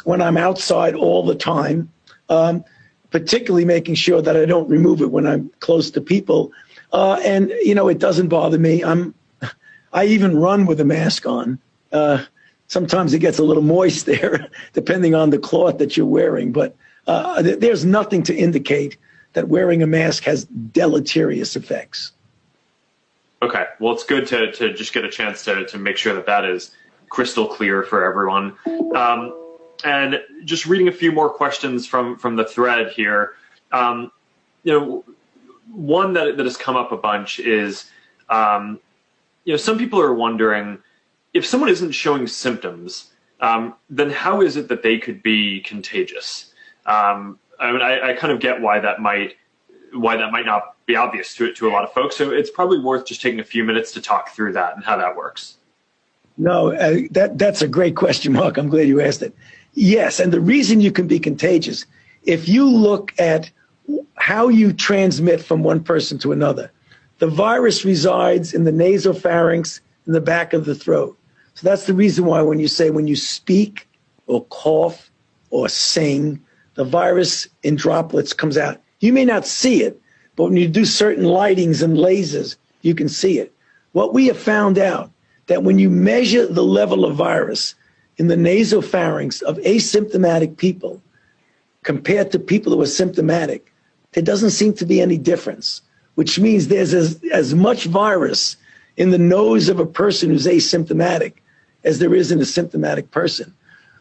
when I'm outside all the time, particularly making sure that I don't remove it when I'm close to people. And, you know, it doesn't bother me. I even run with a mask on. Sometimes it gets a little moist there, depending on the cloth that you're wearing. But there's nothing to indicate that wearing a mask has deleterious effects. Okay, well, it's good to just get a chance to make sure that that is crystal clear for everyone. And just reading a few more questions from the thread here. You know, one that has come up a bunch is, you know, some people are wondering if someone isn't showing symptoms, then how is it that they could be contagious? I mean, I kind of get why that might not be obvious to a lot of folks. So it's probably worth just taking a few minutes to talk through that and how that works. No, that's a great question, Mark. I'm glad you asked it. Yes, and the reason you can be contagious, if you look at how you transmit from one person to another, the virus resides in the nasopharynx, in the back of the throat. So that's the reason why when you speak or cough or sing, the virus in droplets comes out. You may not see it, but when you do certain lightings and lasers, you can see it. What we have found out that when you measure the level of virus in the nasopharynx of asymptomatic people compared to people who are symptomatic, there doesn't seem to be any difference, which means there's as much virus in the nose of a person who's asymptomatic as there is in a symptomatic person,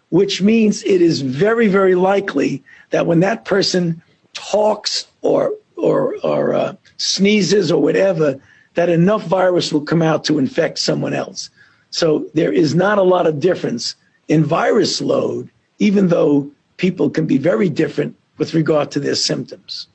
which means it is very, very likely that when that person talks or sneezes or whatever, that enough virus will come out to infect someone else. So there is not a lot of difference in virus load, even though people can be very different with regard to their symptoms.